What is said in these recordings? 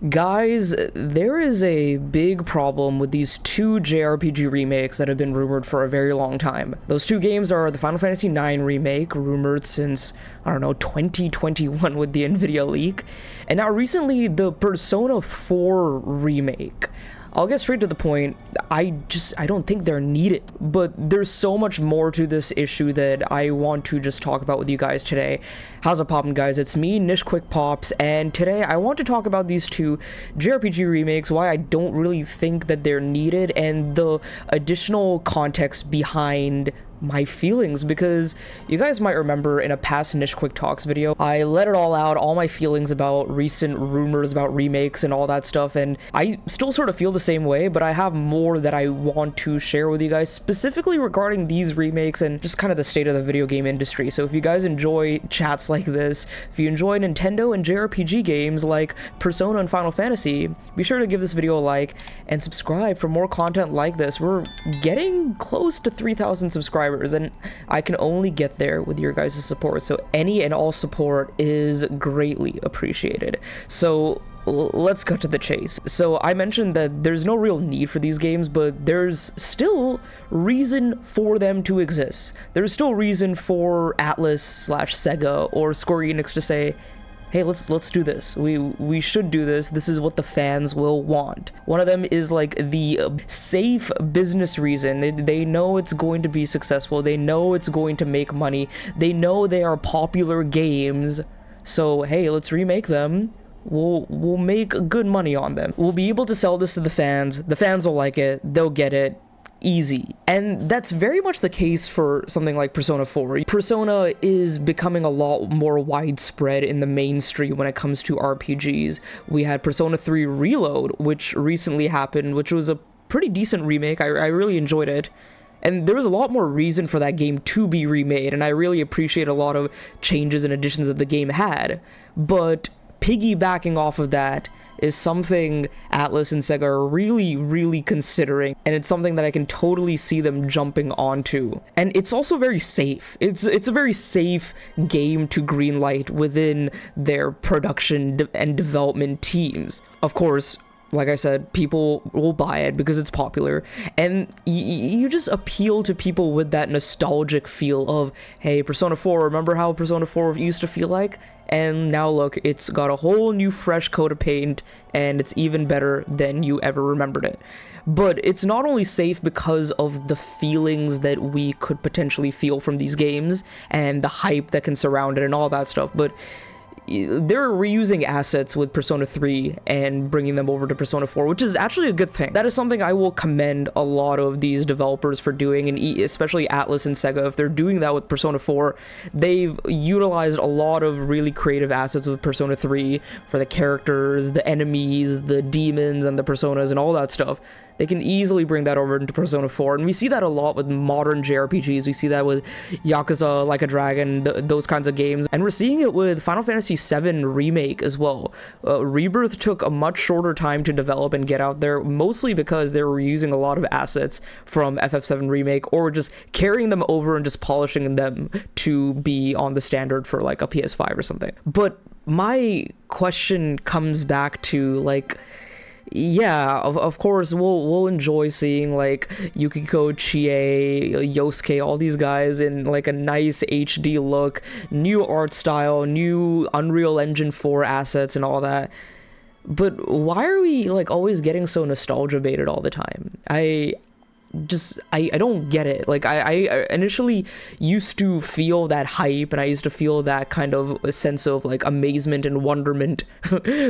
Guys, there is a big problem with these two JRPG remakes that have been rumored for a very long time. Those two games are the Final Fantasy IX remake, rumored since, I don't know, 2021 with the Nvidia leak, and now recently the Persona 4 remake. I'll get straight to the point. I don't think they're needed, but there's so much more to this issue that I want to just talk about with you guys today. How's it poppin', guys? It's me, Nish Quick Pops, and today I want to talk about these two JRPG remakes, why I don't really think that they're needed, and the additional context behind my feelings, because you guys might remember in a past Niche Quick Talks video, I let it all out, all my feelings about recent rumors about remakes and all that stuff, and I still sort of feel the same way, but I have more that I want to share with you guys, specifically regarding these remakes and just kind of the state of the video game industry. So if you guys enjoy chats like this, if you enjoy Nintendo and JRPG games like Persona and Final Fantasy, be sure to give this video a like and subscribe for more content like this. We're getting close to 3,000 subscribers, and I can only get there with your guys' support, so any and all support is greatly appreciated. So let's cut to the chase. So I mentioned that there's no real need for these games, but there's still reason for them to exist. There's still reason for Atlus/Sega or Square Enix to say, hey, let's do this. We should do this. This is what the fans will want. One of them is like the safe business reason. They know it's going to be successful. They know it's going to make money. They know they are popular games. So hey, let's remake them. We'll make good money on them. We'll be able to sell this to the fans. The fans will like it. They'll get it. Easy. And that's very much the case for something like Persona 4. Persona is becoming a lot more widespread in the mainstream when it comes to RPGs. We had Persona 3 Reload, which recently happened, which was a pretty decent remake. I really enjoyed it. And there was a lot more reason for that game to be remade, and I really appreciate a lot of changes and additions that the game had. But piggybacking off of that is something Atlus and Sega are really considering, and it's something that I can totally see them jumping onto. And it's also very safe. It's a very safe game to greenlight within their production and development teams. Of course, like I said, people will buy it because it's popular, and you just appeal to people with that nostalgic feel of, hey, Persona 4, remember how Persona 4 used to feel like? And now look, it's got a whole new fresh coat of paint, and it's even better than you ever remembered it. But it's not only safe because of the feelings that we could potentially feel from these games, and the hype that can surround it and all that stuff, but they're reusing assets with Persona 3 and bringing them over to Persona 4, which is actually a good thing. That is something I will commend a lot of these developers for doing, and especially Atlus and Sega. If they're doing that with Persona 4, they've utilized a lot of really creative assets with Persona 3 for the characters, the enemies, the demons, and the personas, and all that stuff. They can easily bring that over into Persona 4, and we see that a lot with modern JRPGs. We see that with Yakuza, Like a Dragon, those kinds of games, and we're seeing it with Final Fantasy VII Remake as well. Rebirth took a much shorter time to develop and get out there, mostly because they were using a lot of assets from FF7 Remake, or just carrying them over and just polishing them to be on the standard for like a PS5 or something. But my question comes back to, like, yeah, of course, we'll enjoy seeing, like, Yukiko, Chie, Yosuke, all these guys in, like, a nice HD look, new art style, new Unreal Engine 4 assets and all that. But why are we, like, always getting so nostalgia baited all the time? I don't get it. Like, I initially used to feel that hype, and I used to feel that kind of a sense of, like, amazement and wonderment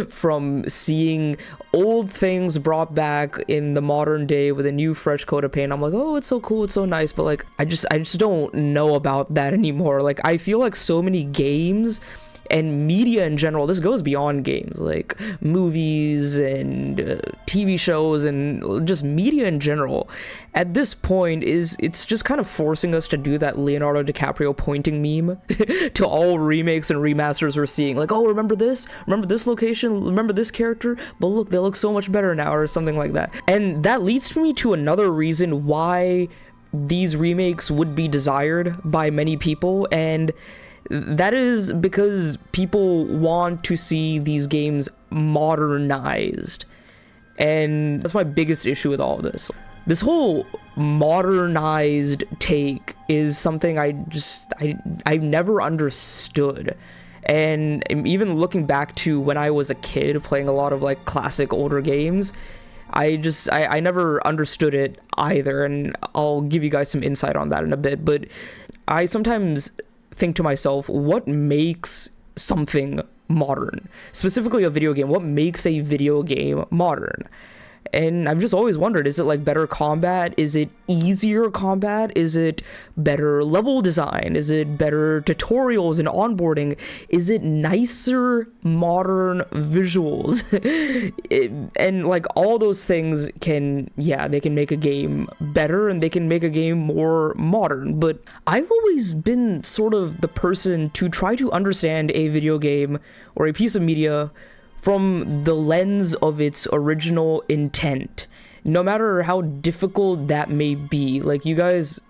from seeing old things brought back in the modern day with a new fresh coat of paint. I'm like, oh, it's so cool, it's so nice, but, like, I just don't know about that anymore. Like, I feel like so many games and media in general, this goes beyond games, like movies and TV shows and just media in general, at this point it's just kind of forcing us to do that Leonardo DiCaprio pointing meme to all remakes and remasters we're seeing, like, oh, remember this location, remember this character, but look, they look so much better now, or something like that. And that leads me to another reason why these remakes would be desired by many people, and that is because people want to see these games modernized. And that's my biggest issue with all of this. This whole modernized take is something I've never understood. And even looking back to when I was a kid playing a lot of like classic older games, I never understood it either, and I'll give you guys some insight on that in a bit. But I sometimes think to myself, what makes something modern? Specifically a video game, what makes a video game modern? And I've just always wondered, is it like better combat? Is it easier combat? Is it better level design? Is it better tutorials and onboarding? Is it nicer modern visuals? And like all those things they can make a game better and they can make a game more modern. But I've always been sort of the person to try to understand a video game or a piece of media from the lens of its original intent, no matter how difficult that may be. Like, you guys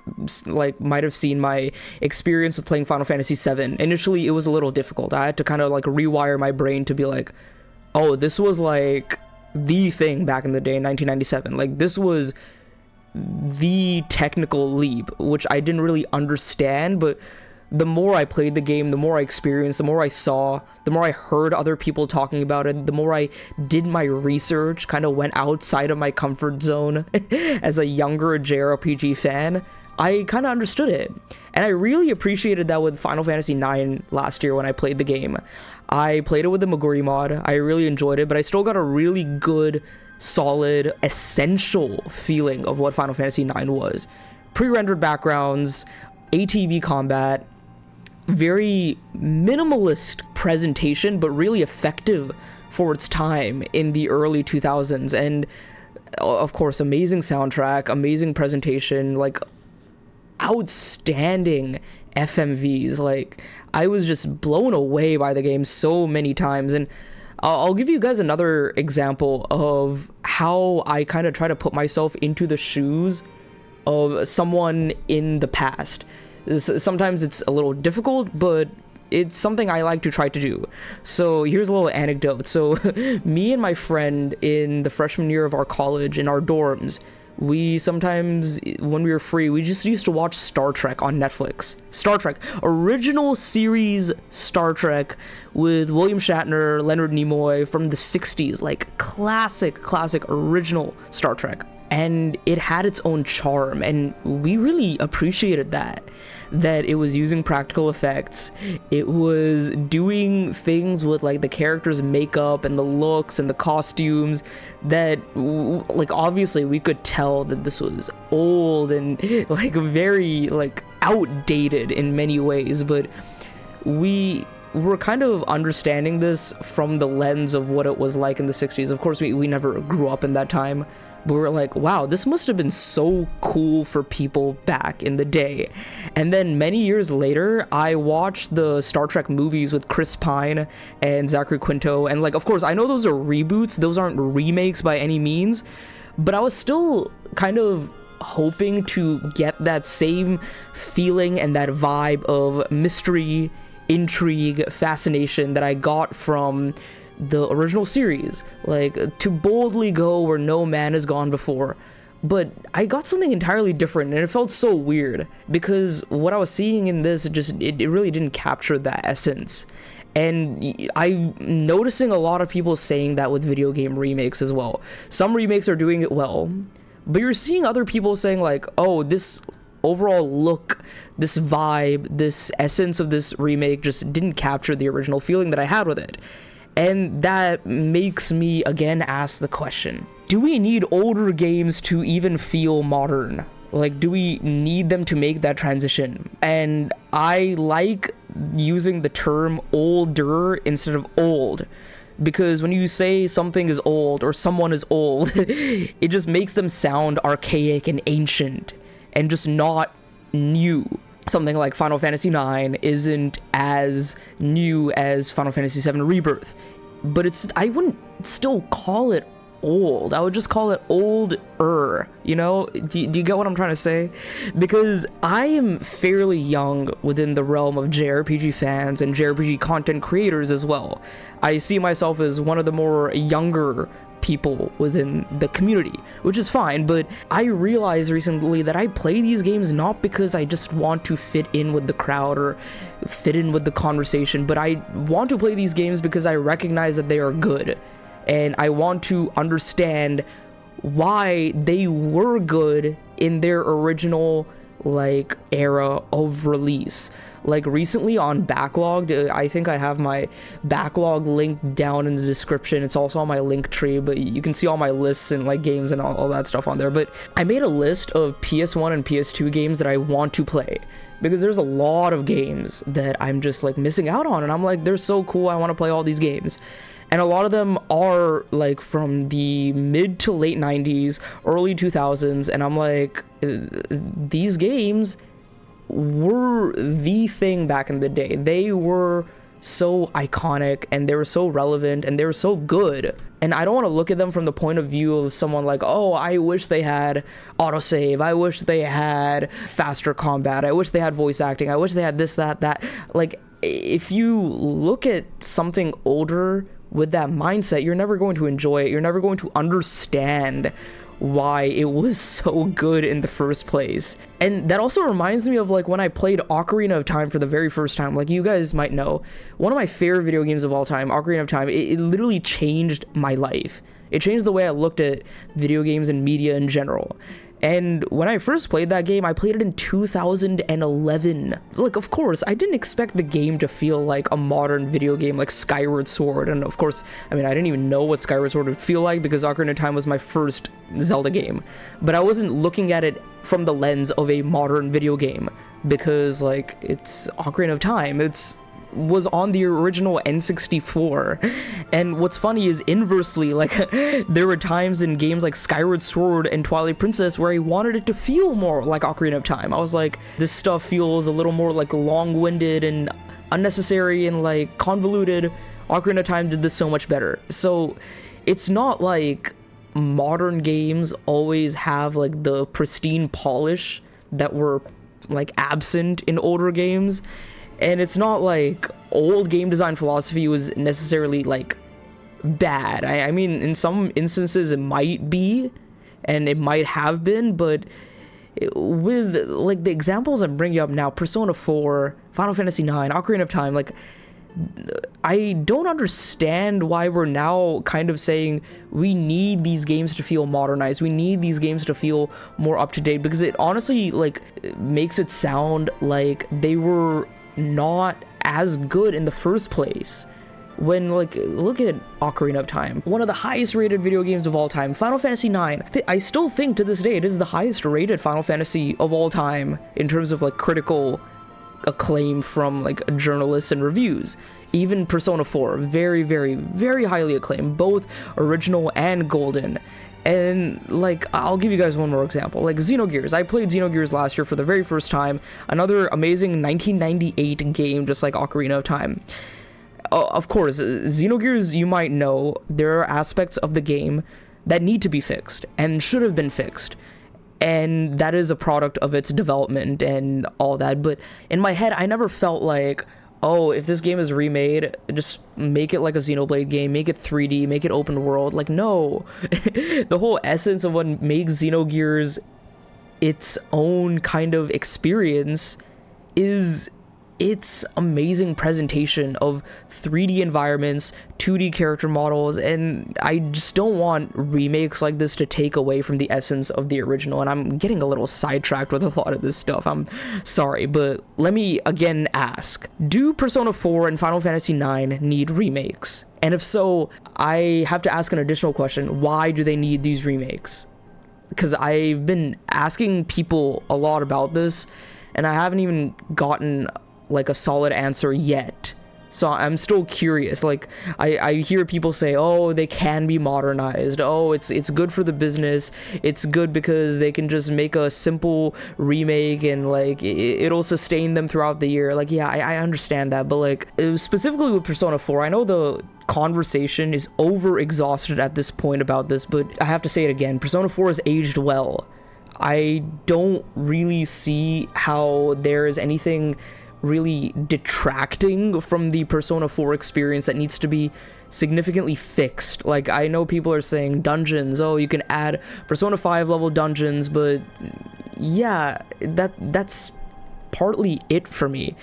like might have seen my experience with playing Final Fantasy VII. Initially, it was a little difficult. I had to kind of like rewire my brain to be like, oh, this was like the thing back in the day in 1997. Like, this was the technical leap, which I didn't really understand, but the more I played the game, the more I experienced, the more I saw, the more I heard other people talking about it, the more I did my research, kind of went outside of my comfort zone as a younger JRPG fan, I kind of understood it. And I really appreciated that with Final Fantasy IX last year when I played the game. I played it with the Maguri mod, I really enjoyed it, but I still got a really good, solid, essential feeling of what Final Fantasy IX was. Pre-rendered backgrounds, ATV combat, very minimalist presentation, but really effective for its time in the early 2000s. And of course, amazing soundtrack, amazing presentation, like outstanding FMVs. Like, I was just blown away by the game so many times. And I'll give you guys another example of how I kind of try to put myself into the shoes of someone in the past. Sometimes it's a little difficult, but it's something I like to try to do. So here's a little anecdote. So me and my friend in the freshman year of our college, in our dorms, we sometimes, when we were free, we just used to watch Star Trek on Netflix. Star Trek, original series Star Trek with William Shatner, Leonard Nimoy from the 60s, like classic original Star Trek. And it had its own charm, and we really appreciated that it was using practical effects. It was doing things with like the characters' makeup and the looks and the costumes that, like, obviously we could tell that this was old and like very like outdated in many ways, but we were kind of understanding this from the lens of what it was like in the 60s. Of course, we never grew up in that time, but we're like, wow, this must have been so cool for people back in the day. And then many years later, I watched the Star Trek movies with Chris Pine and Zachary Quinto, and like, of course, I know those are reboots, those aren't remakes by any means, but I was still kind of hoping to get that same feeling and that vibe of mystery, intrigue, fascination that I got from the original series, like to boldly go where no man has gone before. But I got something entirely different, and it felt so weird because what I was seeing in this it really didn't capture that essence. And I'm noticing a lot of people saying that with video game remakes as well. Some remakes are doing it well, but you're seeing other people saying like, oh, this overall look, this vibe, this essence of this remake just didn't capture the original feeling that I had with it. And that makes me again ask the question, do we need older games to even feel modern? Like, do we need them to make that transition? And I like using the term older instead of old, because when you say something is old or someone is old, it just makes them sound archaic and ancient and just not new. Something like Final Fantasy IX isn't as new as Final Fantasy VII Rebirth, but I wouldn't still call it old. I would just call it older, you know? Do you get what I'm trying to say? Because I am fairly young within the realm of JRPG fans and JRPG content creators as well. I see myself as one of the more younger people within the community, which is fine, but I realized recently that I play these games not because I just want to fit in with the crowd or fit in with the conversation, but I want to play these games because I recognize that they are good, and I want to understand why they were good in their original like era of release. Like recently on Backlogged, I think I have my backlog linked down in the description. It's also on my link tree, but you can see all my lists and like games and all that stuff on there. But I made a list of PS1 and PS2 games that I want to play, because there's a lot of games that I'm just like missing out on, and I'm like, they're so cool, I want to play all these games. And a lot of them are like from the mid to late 90s, early 2000s, and I'm like, these games were the thing back in the day. They were so iconic, and they were so relevant, and they were so good. And I don't want to look at them from the point of view of someone like, oh, I wish they had autosave, I wish they had faster combat, I wish they had voice acting, I wish they had this, that. Like, if you look at something older with that mindset, you're never going to enjoy it. You're never going to understand why it was so good in the first place. And that also reminds me of like when I played Ocarina of Time for the very first time. Like, you guys might know, one of my favorite video games of all time, Ocarina of Time, it literally changed my life. It changed the way I looked at video games and media in general. And when I first played that game, I played it in 2011. Like, of course, I didn't expect the game to feel like a modern video game like Skyward Sword. And of course, I mean, I didn't even know what Skyward Sword would feel like because Ocarina of Time was my first Zelda game. But I wasn't looking at it from the lens of a modern video game because, like, it's Ocarina of Time. Was on the original N64, and what's funny is inversely, like, there were times in games like Skyward Sword and Twilight Princess where I wanted it to feel more like Ocarina of Time. I was like, this stuff feels a little more like long-winded and unnecessary and like convoluted. Ocarina of Time did this so much better. So it's not like modern games always have like the pristine polish that were like absent in older games. And it's not like old game design philosophy was necessarily like bad. I mean, in some instances it might be, and it might have been, but with like the examples I'm bringing up now, Persona 4, Final Fantasy 9, Ocarina of Time, like, I don't understand why we're now kind of saying we need these games to feel modernized, we need these games to feel more up to date, because it honestly like makes it sound like they were not as good in the first place. When, like, look at Ocarina of Time, one of the highest rated video games of all time. Final Fantasy 9, I still think to this day it is the highest rated Final Fantasy of all time in terms of like critical acclaim from like journalists and reviews. Even Persona 4, very, very, very highly acclaimed, both original and golden. And like, I'll give you guys one more example, like Xenogears. I played Xenogears last year for the very first time, another amazing 1998 game, just like Ocarina of Time. Of course, Xenogears, you might know, there are aspects of the game that need to be fixed and should have been fixed, and that is a product of its development and all that. But in my head, I never felt like, oh, if this game is remade, just make it like a Xenoblade game, make it 3D, make it open world. Like, no. The whole essence of what makes Xenogears its own kind of experience is its amazing presentation of 3D environments, 2D character models, and I just don't want remakes like this to take away from the essence of the original. And I'm getting a little sidetracked with a lot of this stuff, I'm sorry, but let me again ask, do Persona 4 and Final Fantasy 9 need remakes? And if so, I have to ask an additional question: why do they need these remakes? Because I've been asking people a lot about this, and I haven't even gotten like a solid answer yet So I'm still curious. Like, I hear people say, oh, they can be modernized. Oh, it's good for the business. It's good because they can just make a simple remake and like it'll sustain them throughout the year. Like, yeah, I understand that, but like specifically with Persona 4, I know the conversation is over exhausted at this point about this, but I have to say it again. Persona 4 has aged well. I don't really see how there is anything really detracting from the Persona 4 experience that needs to be significantly fixed. Like, I know people are saying dungeons, oh, you can add Persona 5 level dungeons, but yeah, that's partly it for me.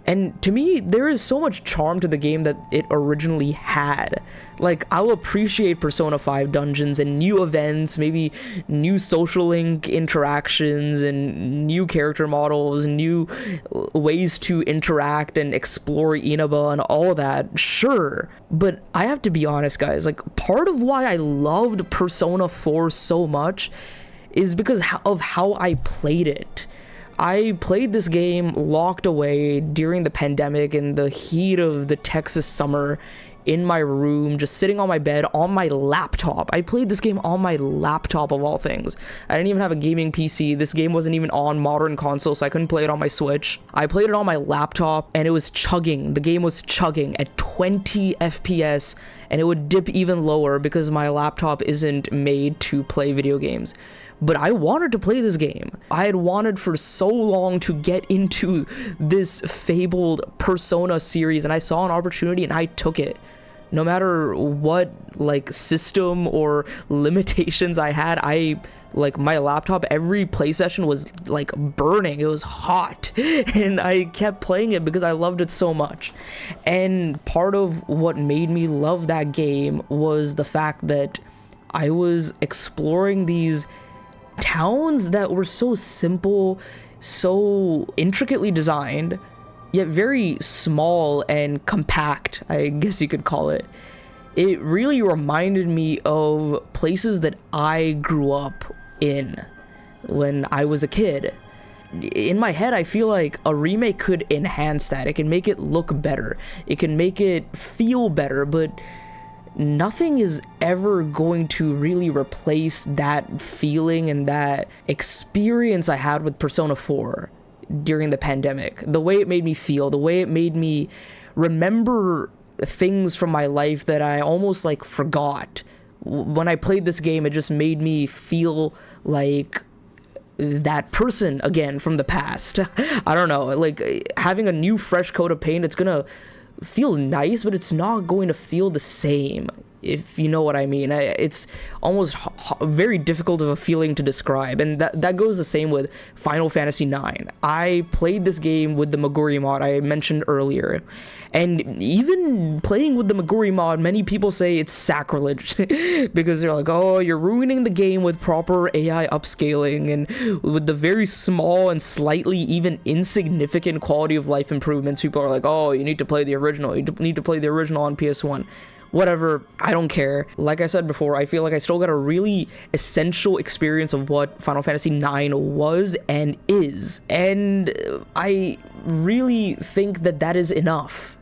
And to me, there is so much charm to the game that it originally had. Like, I'll appreciate Persona 5 dungeons and new events, maybe new social link interactions and new character models, new ways to interact and explore Inaba and all that, sure. But I have to be honest, guys, like, part of why I loved Persona 4 so much is because of how I played it. I played this game locked away during the pandemic in the heat of the Texas summer in my room, just sitting on my bed on my laptop. I played this game on my laptop of all things. I didn't even have a gaming PC. This game wasn't even on modern console, so I couldn't play it on my Switch. I played it on my laptop and it was chugging. The game was chugging at 20 FPS, and it would dip even lower because my laptop isn't made to play video games. But I wanted to play this game. I had wanted for so long to get into this fabled Persona series, and I saw an opportunity and I took it. No matter what like system or limitations I had, my laptop, every play session was like burning. It was hot and I kept playing it because I loved it so much. And part of what made me love that game was the fact that I was exploring these towns that were so simple, so intricately designed, yet very small and compact, I guess you could call it. It really reminded me of places that I grew up in when I was a kid. In my head, I feel like a remake could enhance that. It can make it look better. It can make it feel better, but nothing is ever going to really replace that feeling and that experience I had with Persona 4 during the pandemic. The way it made me feel, the way it made me remember things from my life that I almost like forgot. When I played this game, it just made me feel like that person again from the past. I don't know, like having a new fresh coat of paint, it's gonna feel nice, but it's not going to feel the same, if you know what I mean. It's almost very difficult of a feeling to describe, and that goes the same with Final Fantasy IX. I played this game with the Meguri mod I mentioned earlier, and even playing with the Meguri mod, many people say it's sacrilege because they're like, oh, you're ruining the game with proper AI upscaling and with the very small and slightly even insignificant quality of life improvements. People are like, oh, you need to play the original, you need to play the original on PS1. Whatever, I don't care. Like I said before, I feel like I still got a really essential experience of what Final Fantasy IX was and is. And I really think that that is enough.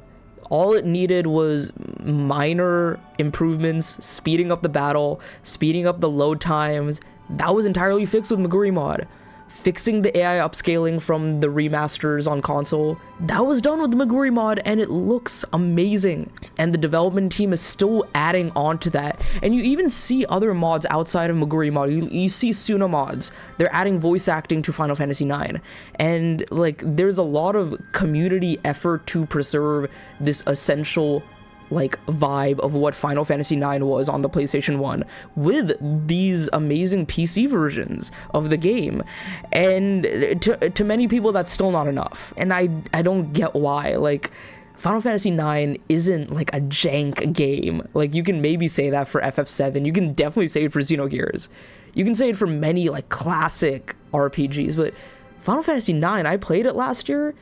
All it needed was minor improvements, speeding up the battle, speeding up the load times. That was entirely fixed with Meguri mod. Fixing the AI upscaling from the remasters on console, that was done with the Meguri mod, and it looks amazing. And the development team is still adding on to that. And you even see other mods outside of Meguri mod. You see Suna mods. They're adding voice acting to Final Fantasy IX. And like, there's a lot of community effort to preserve this essential like vibe of what Final Fantasy IX was on the PlayStation 1 with these amazing PC versions of the game. And to many people, that's still not enough, and I don't get why. Like, Final Fantasy IX isn't like a jank game. Like, you can maybe say that for FF7, you can definitely say it for Xenogears, you can say it for many like classic RPGs, but Final Fantasy IX, I played it last year,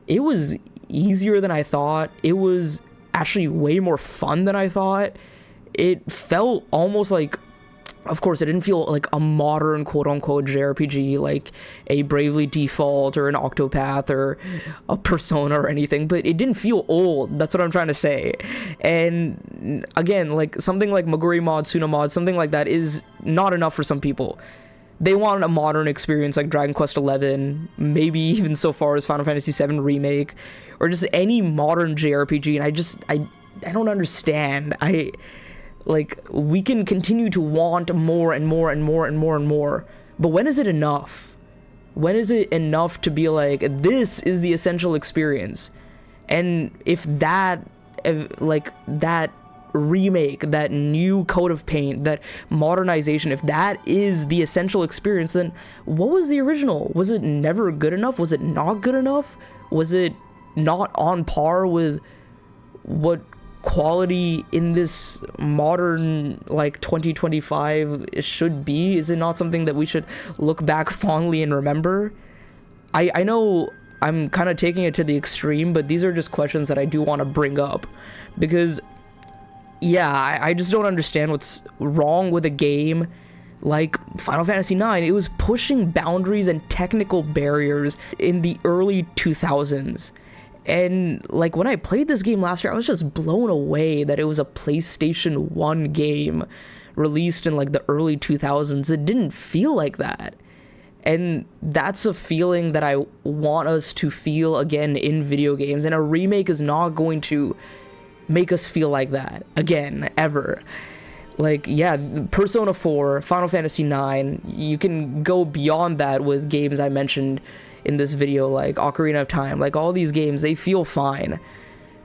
it was easier than I thought. It was actually way more fun than I thought. It felt almost like Of course, it didn't feel like a modern quote-unquote JRPG, like a Bravely Default or an Octopath or a Persona or anything, but it didn't feel old. That's what I'm trying to say. And again, like something like Maguri mod, Suna mod, something like that is not enough for some people. They want a modern experience like Dragon Quest XI, maybe even so far as Final Fantasy VII Remake, or just any modern JRPG, and I don't understand. Like, we can continue to want more and more and more and more and more, but when is it enough? When is it enough to be like, this is the essential experience? And if that, like, that remake, that new coat of paint, that modernization, if that is the essential experience, then what was the original? Was it never good enough? Was it not good enough? Was it not on par with what quality in this modern, like, 2025 should be? Is it not something that we should look back fondly and remember? I know I'm kind of taking it to the extreme, but these are just questions that I do want to bring up, because yeah, I just don't understand what's wrong with a game like Final Fantasy IX. It was pushing boundaries and technical barriers in the early 2000s. And like when I played this game last year, I was just blown away that it was a PlayStation 1 game released in like the early 2000s. It didn't feel like that. And that's a feeling that I want us to feel again in video games. And a remake is not going to make us feel like that again, ever. Like, yeah, Persona 4, Final Fantasy 9, you can go beyond that with games I mentioned in this video, like Ocarina of Time. Like, all these games, they feel fine.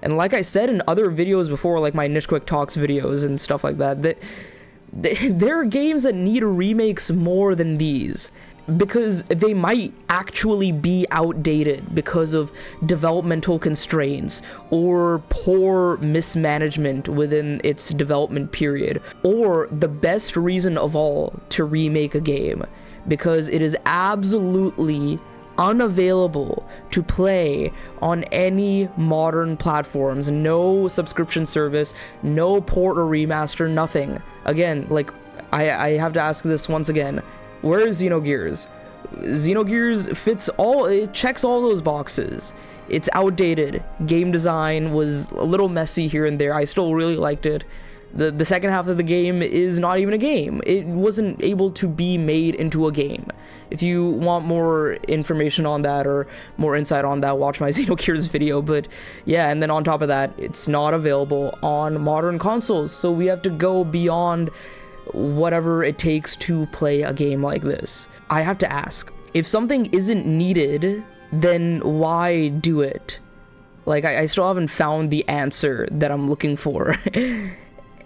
And like I said in other videos before, like my Niche Quick Talks videos and stuff like that, there are games that need remakes more than these, because they might actually be outdated because of developmental constraints or poor mismanagement within its development period, or the best reason of all to remake a game, because it is absolutely unavailable to play on any modern platforms. No subscription service, no port or remaster, nothing. Again, like, I have to ask this once again. Where is Xenogears? Xenogears fits all, it checks all those boxes. It's outdated. Game design was a little messy here and there. I still really liked it. The second half of the game is not even a game. It wasn't able to be made into a game. If you want more information on that or more insight on that, watch my Xenogears video. But yeah, and then on top of that, it's not available on modern consoles. So we have to go beyond whatever it takes to play a game like this. I have to ask, if something isn't needed, then why do it? Like, I still haven't found the answer that I'm looking for.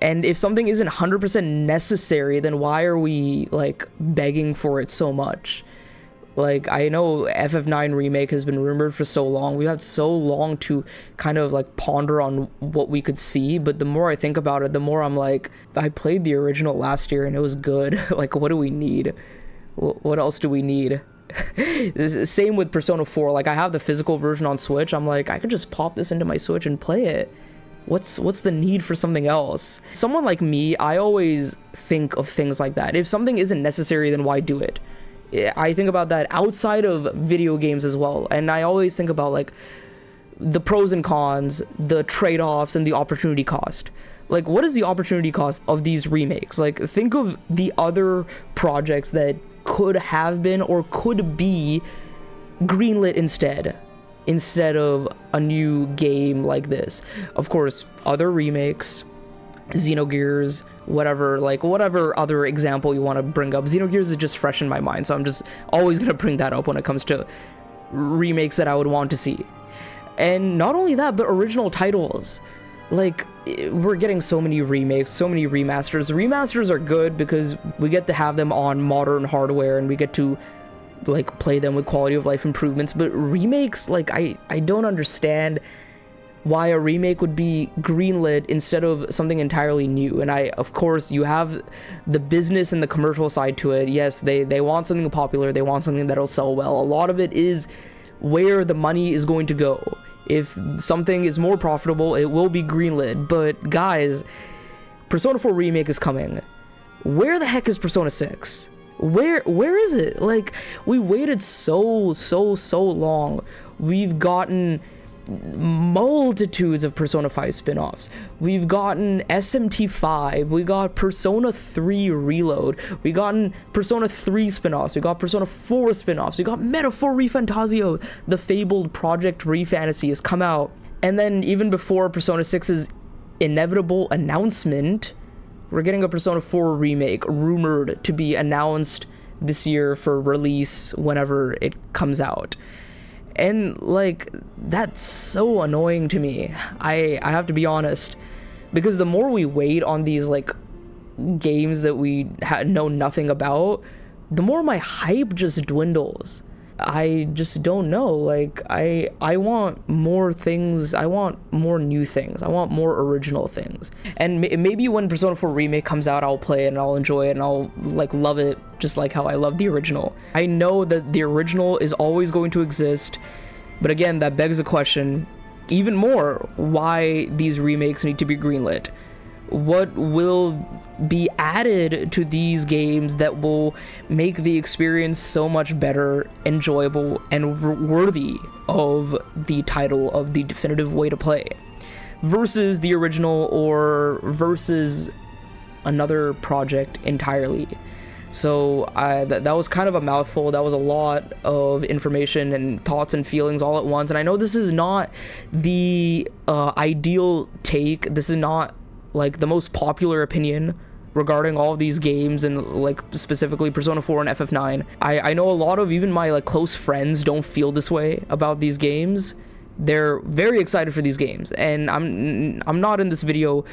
And if something isn't 100% necessary, then why are we, like, begging for it so much? Like, I know FF9 Remake has been rumored for so long. We had so long to kind of, like, ponder on what we could see. But the more I think about it, the more I'm like, I played the original last year and it was good. Like, what do we need? What else do we need? Same with Persona 4. Like, I have the physical version on Switch. I'm like, I could just pop this into my Switch and play it. What's the need for something else? Someone like me, I always think of things like that. If something isn't necessary, then why do it? I think about that outside of video games as well. And I always think about, like, the pros and cons, the trade-offs, and the opportunity cost. Like, what is the opportunity cost of these remakes? Like, think of the other projects that could have been or could be greenlit instead of a new game like this. Of course, other remakes, Xenogears, whatever other example you want to bring up. Xenogears is just fresh in my mind, so I'm just always going to bring that up when it comes to remakes that I would want to see. And not only that, but original titles. Like, we're getting so many remakes, so many remasters. Remasters are good because we get to have them on modern hardware and we get to, like, play them with quality of life improvements. But remakes, like, I don't understand why a remake would be greenlit instead of something entirely new. And of course, you have the business and the commercial side to it. Yes, they want something popular, they want something that'll sell well. A lot of it is where the money is going to go. If something is more profitable, it will be greenlit. But guys, Persona 4 Remake is coming. where the heck is Persona 6? Where is it? Like, we waited so long. We've gotten multitudes of Persona 5 spin-offs. We've gotten SMT5, we got Persona 3 Reload, we gotten Persona 3 spin-offs, we got Persona 4 spin-offs, we got Metaphor ReFantazio, the fabled Project ReFantasy has come out. And then even before Persona 6's inevitable announcement, we're getting a Persona 4 remake rumored to be announced this year for release whenever it comes out. And like, that's so annoying to me. I have to be honest, because the more we wait on these like games that we know nothing about, the more my hype just dwindles. I just don't know. Like, I want more things. I want more new things. I want more original things. And maybe when Persona 4 Remake comes out, I'll play it and I'll enjoy it and I'll like love it just like how I love the original. I know that the original is always going to exist, but again, that begs the question even more, why these remakes need to be greenlit. What will be added to these games that will make the experience so much better, enjoyable, and worthy of the title of the definitive way to play versus the original or versus another project entirely? So that was kind of a mouthful. That was a lot of information and thoughts and feelings all at once. And I know this is not the ideal take. This is not like the most popular opinion regarding all of these games, and like specifically Persona 4 and FF9. I know a lot of even my like close friends don't feel this way about these games. They're very excited for these games, and I'm not in this video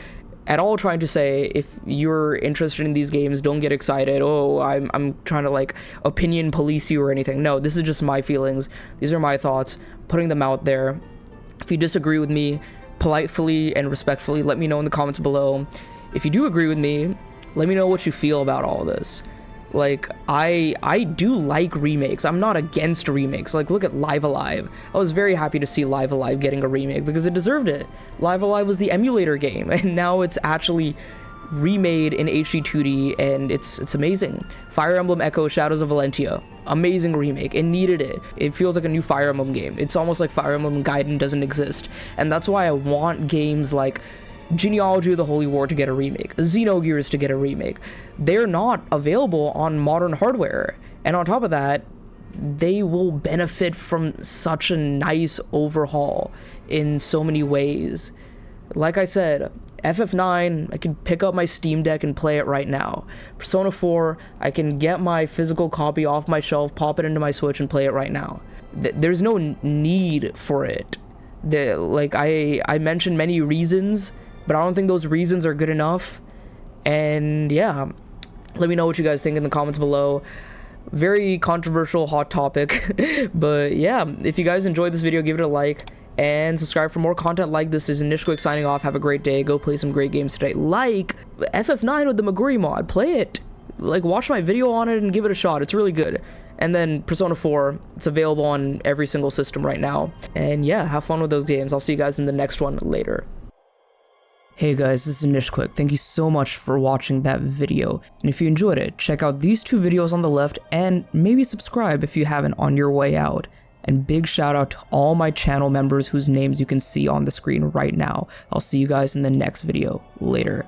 at all trying to say if you're interested in these games, don't get excited. Oh, I'm trying to like opinion police you or anything. No, this is just my feelings. These are my thoughts, putting them out there. If you disagree with me, politely and respectfully let me know in the comments below. If you do agree with me, let me know what you feel about all this. Like, I do like remakes. I'm not against remakes. Like, look at Live Alive. I was very happy to see Live Alive getting a remake because it deserved it. Live Alive was the emulator game, and now it's actually remade in HD 2D, and it's amazing. Fire Emblem Echo Shadows of Valentia, amazing remake. It needed it. It feels like a new Fire Emblem game. It's almost like Fire Emblem Gaiden doesn't exist, and that's why I want games like Genealogy of the Holy War to get a remake, Xenogears to get a remake. They're not available on modern hardware, and on top of that, they will benefit from such a nice overhaul in so many ways. Like I said, FF9, I can pick up my Steam Deck and play it right now. Persona 4, I can get my physical copy off my shelf, pop it into my Switch, and play it right now. There's no need for it. Like, I mentioned many reasons, but I don't think those reasons are good enough. And yeah, let me know what you guys think in the comments below. Very controversial, hot topic. But yeah, if you guys enjoyed this video, give it a like and subscribe for more content like this. This is Nishquick signing off. Have a great day. Go play some great games today. Like FF9 with the Maguri mod. Play it. Like, watch my video on it and give it a shot. It's really good. And then Persona 4, it's available on every single system right now. And yeah, have fun with those games. I'll see you guys in the next one later. Hey guys, this is Nishquick. Thank you so much for watching that video. And if you enjoyed it, check out these two videos on the left and maybe subscribe if you haven't on your way out. And big shout out to all my channel members whose names you can see on the screen right now. I'll see you guys in the next video. Later.